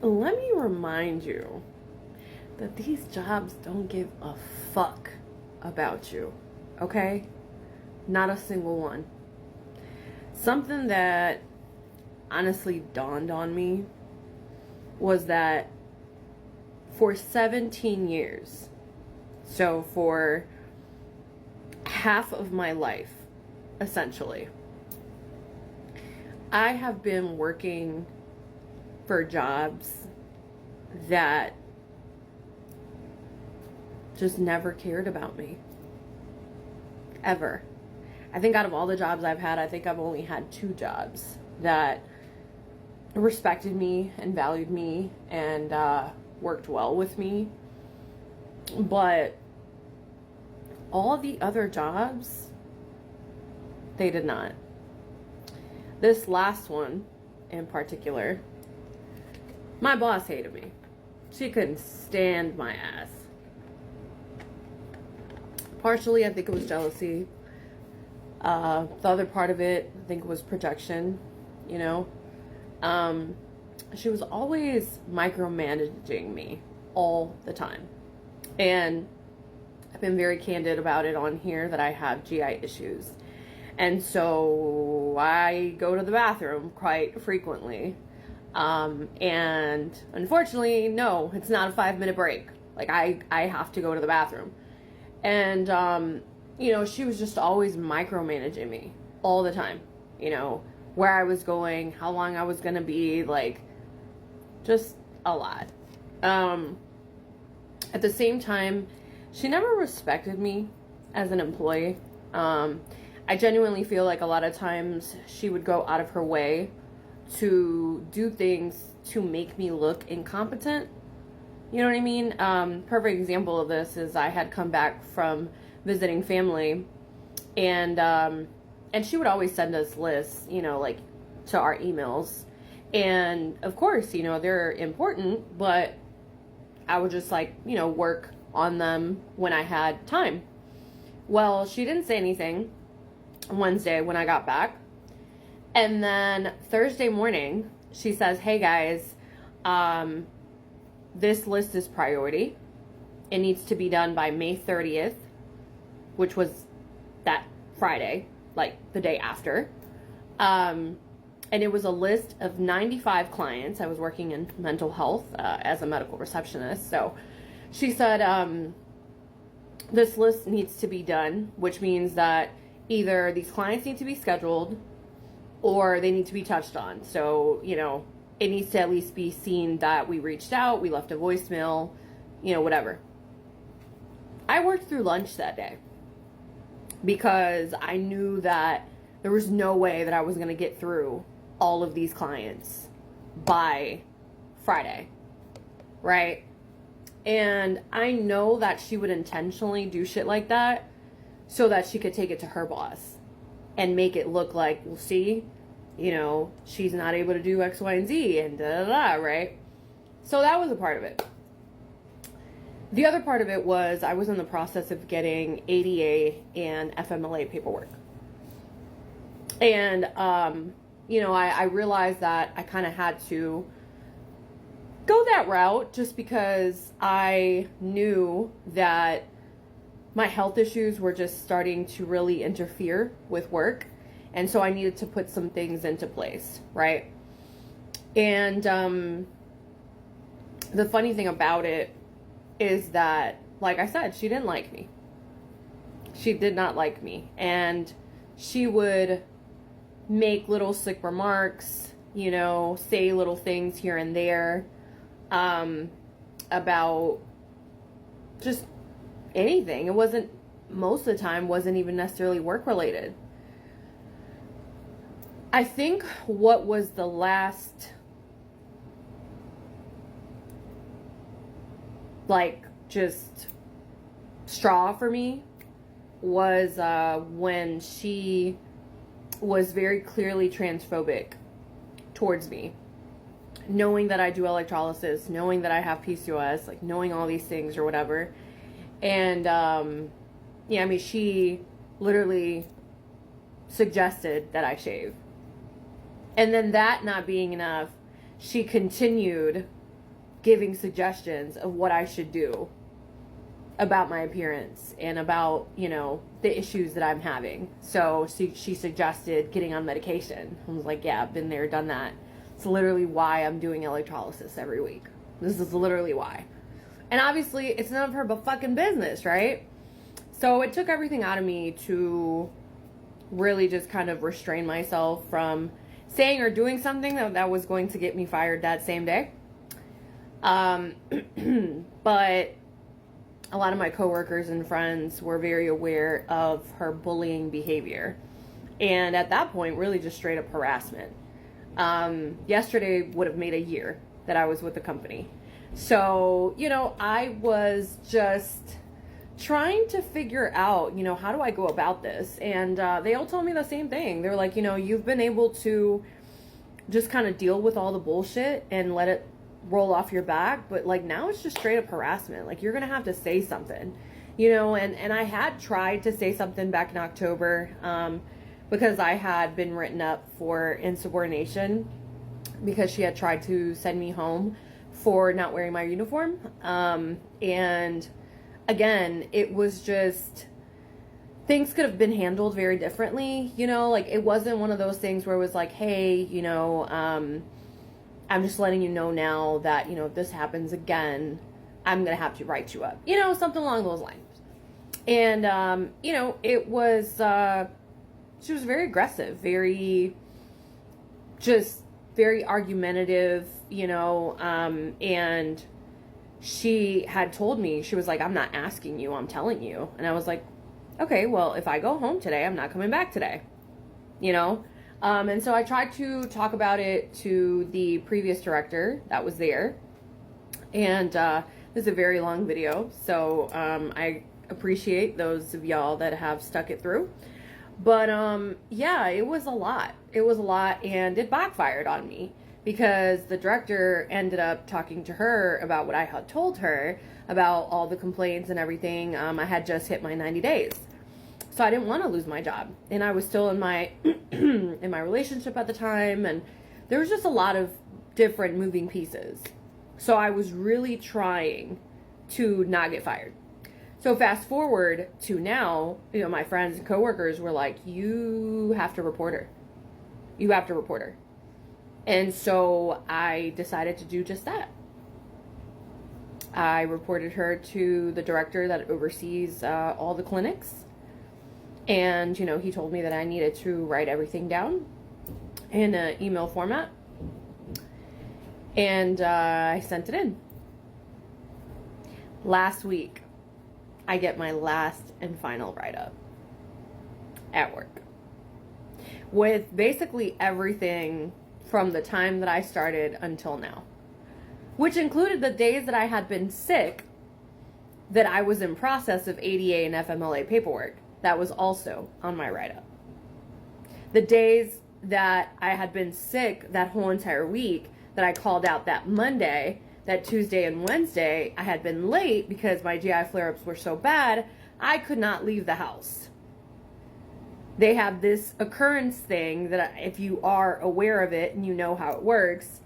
let me remind you that these jobs don't give a fuck about you, okay? Not a single one. Something that honestly dawned on me was that for 17 years, so for half of my life, essentially, I have been working for jobs that just never cared about me. Ever. I think out of all the jobs I've had, I think I've only had 2 jobs that respected me and valued me and worked well with me. But all the other jobs, they did not. This last one in particular, my boss hated me. She couldn't stand my ass. Partially, I think it was jealousy. The other part of it, I think, was projection, you know. She was always micromanaging me all the time. And I've been very candid about it on here that I have GI issues. And so I go to the bathroom quite frequently. And unfortunately, no, it's not a 5-minute break. Like, I have to go to the bathroom. And, you know, she was just always micromanaging me all the time. You know, where I was going, how long I was going to be, like, just a lot. At the same time, she never respected me as an employee. I genuinely feel like a lot of times she would go out of her way to do things to make me look incompetent. You know what I mean? Perfect example of this is I had come back from visiting family, and she would always send us lists, you know, like to our emails. And of course, you know, they're important, but I would just, like, you know, work on them when I had time. Well, she didn't say anything Wednesday when I got back. And then Thursday morning, she says, "Hey guys, this list is priority. It needs to be done by May 30th, which was that Friday, like the day after." And it was a list of 95 clients. I was working in mental health as a medical receptionist. So she said, this list needs to be done, which means that either these clients need to be scheduled or they need to be touched on. So, you know, it needs to at least be seen that we reached out, we left a voicemail, you know, whatever. I worked through lunch that day because I knew that there was no way that I was going to get through all of these clients by Friday, right? And I know that she would intentionally do shit like that so that she could take it to her boss and make it look like, well, see, you know, she's not able to do X, Y, and Z, and da da da, right? So that was a part of it. The other part of it was I was in the process of getting ADA and FMLA paperwork. And, you know, I realized that I kind of had to go that route just because I knew that my health issues were just starting to really interfere with work. And so I needed to put some things into place, right? And the funny thing about it is that, like I said, she didn't like me. She did not like me. And she would make little slick remarks, you know, say little things here and there about just anything. It wasn't, most of the time, wasn't even necessarily work related. I think what was the last, like, just straw for me was when she was very clearly transphobic towards me. Knowing that I do electrolysis, knowing that I have PCOS, like, knowing all these things or whatever. And, yeah, I mean, she literally suggested that I shave. And then that not being enough, she continued giving suggestions of what I should do about my appearance and about, you know, the issues that I'm having. So she suggested getting on medication. I was like, yeah, I've been there, done that. It's literally why I'm doing electrolysis every week. This is literally why. And obviously, it's none of her but fucking business, right? So it took everything out of me to really just kind of restrain myself from saying or doing something that was going to get me fired that same day. But a lot of my coworkers and friends were very aware of her bullying behavior. And at that point, really just straight up harassment. Yesterday would have made a year that I was with the company. So, you know, I was just trying to figure out, you know, how do I go about this? And they all told me the same thing. They're like, you know, you've been able to just kind of deal with all the bullshit and let it roll off your back, but like now it's just straight up harassment. Like you're gonna have to say something, you know. And I had tried to say something back in October because I had been written up for insubordination because she had tried to send me home for not wearing my uniform. And again, it was just, things could have been handled very differently, you know. Like it wasn't one of those things where it was like, hey, you know, I'm just letting you know now that, you know, if this happens again, I'm going to have to write you up. You know, something along those lines. And, you know, it was, she was very aggressive, very argumentative, you know, and she had told me, she was like, I'm not asking you, I'm telling you. And I was like, okay, well, if I go home today, I'm not coming back today, you know? And so I tried to talk about it to the previous director that was there. And this is a very long video, so I appreciate those of y'all that have stuck it through. But yeah, it was a lot. It was a lot, and it backfired on me because the director ended up talking to her about what I had told her about all the complaints and everything. I had just hit my 90 days. So I didn't want to lose my job, and I was still in my in my relationship at the time, and there was just a lot of different moving pieces. So I was really trying to not get fired. So fast forward to now, you know, my friends and coworkers were like, you have to report her. You have to report her. And so I decided to do just that. I reported her to the director that oversees all the clinics. And, you know, he told me that I needed to write everything down in an email format. And I sent it in. Last week, I get my last and final write-up at work. With basically everything from the time that I started until now. Which included the days that I had been sick, that I was in process of ADA and FMLA paperwork. That was also on my write-up. The days that I had been sick that whole entire week, that I called out that Monday, that Tuesday and Wednesday, I had been late because my GI flare-ups were so bad, I could not leave the house. They have this occurrence thing that if you are aware of it and you know how it works,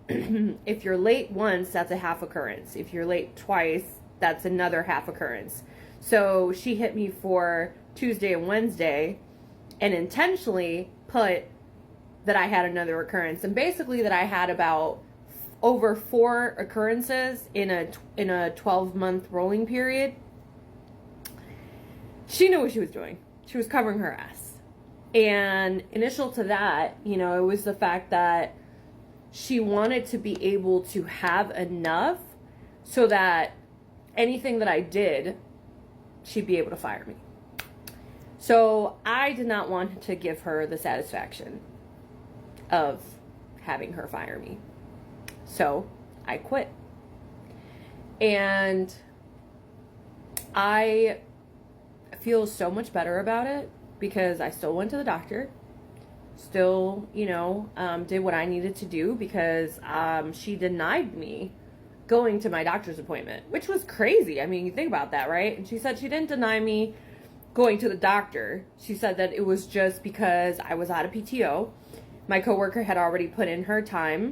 if you're late once, that's a half occurrence. If you're late twice, that's another half occurrence. So she hit me for Tuesday and Wednesday and intentionally put that I had another occurrence. And basically that I had about over 4 occurrences in a 12-month rolling period. She knew what she was doing. She was covering her ass. And initial to that, you know, it was the fact that she wanted to be able to have enough so that anything that I did, she'd be able to fire me. So I did not want to give her the satisfaction of having her fire me. So I quit. And I feel so much better about it because I still went to the doctor, still, you know, did what I needed to do because she denied me going to my doctor's appointment, which was crazy. I mean, you think about that, right? And she said she didn't deny me going to the doctor. She said that it was just because I was out of PTO. My coworker had already put in her time